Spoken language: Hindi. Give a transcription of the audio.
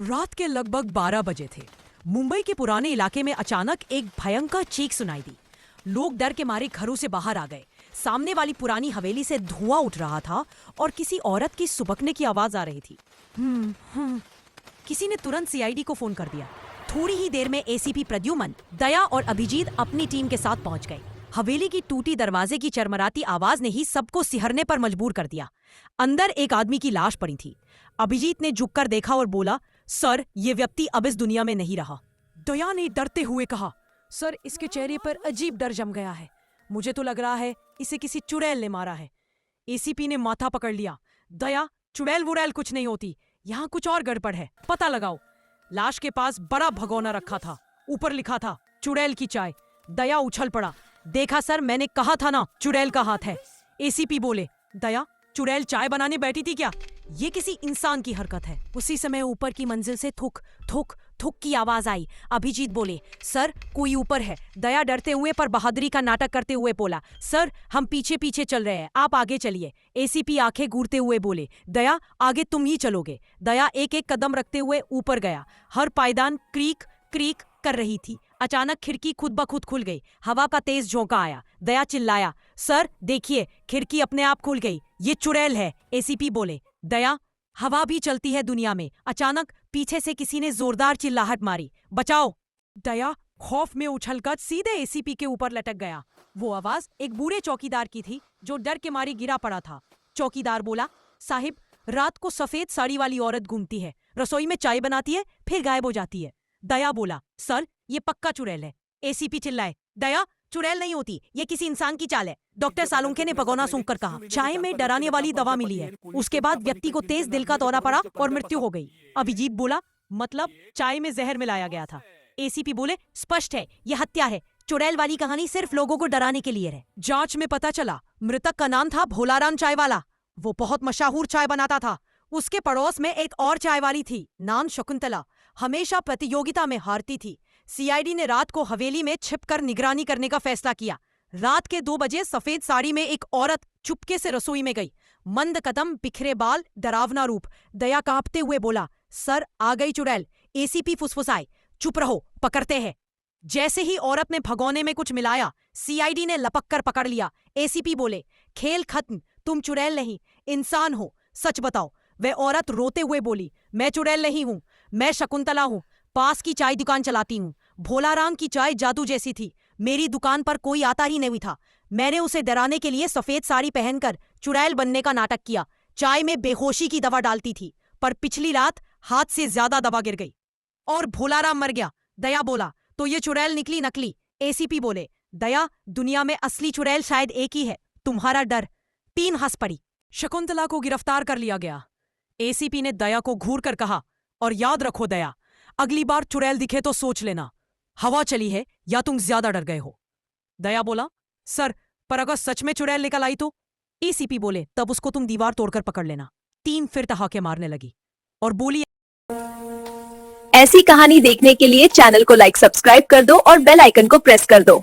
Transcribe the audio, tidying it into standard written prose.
रात के लगभग 12 बजे थे। मुंबई के पुराने इलाके में अचानक एक भयंकर चीख सुनाई दी। लोग डर के मारे घरों से बाहर आ गए। सामने वाली पुरानी हवेली से धुआं उठ रहा था और किसी औरत की सुबकने की आवाज आ रही थी। किसी ने तुरंत सीआईडी को फोन कर दिया। थोड़ी ही देर में एसीपी प्रद्युमन, दया और अभिजीत अपनी टीम के साथ पहुंच गए। हवेली की टूटी दरवाजे की चरमराती आवाज ने ही सबको सिहरने पर मजबूर कर दिया। अंदर एक आदमी की लाश पड़ी थी। अभिजीत ने झुककर देखा और बोला, सर, ये व्यक्ति अब इस दुनिया में नहीं रहा। दया ने डरते हुए कहा, सर, इसके चेहरे पर अजीब डर जम गया है। मुझे तो लग रहा है इसे किसी चुड़ैल ने मारा है। एसीपी ने माथा पकड़ लिया। दया, चुड़ैल वुड़ैल कुछ नहीं होती, यहाँ कुछ और गड़बड़ है, पता लगाओ। लाश के पास बड़ा भगोना रखा था, ऊपर लिखा था चुड़ैल की चाय। दया उछल पड़ा। देखा सर, मैंने कहा था ना, चुड़ैल का हाथ है। एसीपी बोले, दया, चुड़ैल चाय बनाने बैठी थी क्या? ये किसी इंसान की हरकत है। उसी समय ऊपर की मंजिल से थुक थुक थुक की आवाज आई। अभिजीत बोले, सर, कोई ऊपर है। दया डरते हुए पर बहादुरी का नाटक करते हुए बोला, सर, हम पीछे पीछे चल रहे हैं, आप आगे चलिए। एसीपी आंखें घूरते हुए बोले, दया, आगे तुम ही चलोगे। दया एक एक कदम रखते हुए ऊपर गया। हर पायदान क्रीक क्रीक कर रही थी। अचानक खिड़की खुद ब खुद खुल गई। हवा का तेज झोंका आया। दया चिल्लाया, सर देखिए, खिड़की अपने आप खुल गई, ये चुड़ैल है। एसीपी बोले, दया, हवा भी चलती है दुनिया में। अचानक पीछे से किसी ने जोरदार चिल्लाहट मारी, बचाओ। दया खौफ में उछलकर सीधे एसीपी के ऊपर लटक गया। वो आवाज एक बूढ़े चौकीदार की थी जो डर के मारे गिरा पड़ा था। चौकीदार बोला, साहिब, रात को सफेद साड़ी वाली औरत घूमती है, रसोई में चाय बनाती है, फिर गायब हो जाती है। दया बोला, सर, ये पक्का चुड़ैल है। एसीपी चिल्लाए, दया, चुड़ैल नहीं होती, ये किसी इंसान की चाल है। डॉक्टर सालुंखे ने भगोना सूंघकर कहा, चाय में डराने वाली दवा मिली है। उसके बाद व्यक्ति को तेज दिल का दौरा पड़ा और मृत्यु हो गई। अभिजीत बोला, मतलब चाय में जहर मिलाया गया था। एसीपी बोले, स्पष्ट है, ये हत्या है। चुड़ैल वाली कहानी सिर्फ लोगों को डराने के लिए है। जांच में पता चला मृतक का नाम था भोलाराम चाय वाला। वो बहुत मशहूर चाय बनाता था। उसके पड़ोस में एक और चाय वाली थी, नाम शकुंतला, हमेशा प्रतियोगिता में हारती थी। सीआईडी ने रात को हवेली में छिपकर निगरानी करने का फैसला किया। रात के 2 बजे सफेद साड़ी में एक औरत चुपके से रसोई में गई। मंद कदम, बिखरे बाल, डरावना रूप। दया कांपते हुए बोला, सर, आ गई चुड़ैल। एसीपी फुसफुसाए, चुप रहो, पकड़ते हैं। जैसे ही औरत ने भगोने में कुछ मिलाया, सीआईडी ने लपक कर पकड़ लिया। एसीपी बोले, खेल खत्म, तुम चुड़ैल नहीं, इंसान हो, सच बताओ। वह औरत रोते हुए बोली, मैं चुड़ैल नहीं हूं, मैं शकुंतला हूं, पास की चाय दुकान चलाती हूं। भोलाराम की चाय जादू जैसी थी, मेरी दुकान पर कोई आता ही नहीं था। मैंने उसे डराने के लिए सफेद साड़ी पहनकर चुड़ैल बनने का नाटक किया। चाय में बेहोशी की दवा डालती थी, पर पिछली रात हाथ से ज्यादा दवा गिर गई और भोलाराम मर गया। दया बोला, तो ये चुड़ैल निकली नकली। एसीपी बोले, दया, दुनिया में असली चुड़ैल शायद एक ही है, तुम्हारा डर। 3 हंस पड़ी। शकुंतला को गिरफ्तार कर लिया गया। एसीपी ने दया को घूर कर कहा, और याद रखो दया, अगली बार चुड़ैल दिखे तो सोच लेना, हवा चली है या तुम ज्यादा डर गए हो। दया बोला, सर, पर अगर सच में चुड़ैल निकल आई तो? एसीपी बोले, तब उसको तुम दीवार तोड़कर पकड़ लेना। 3 फिर ठहाके मारने लगी और बोली, ऐसी कहानी देखने के लिए चैनल को लाइक सब्सक्राइब कर दो और बेल आइकन को प्रेस कर दो।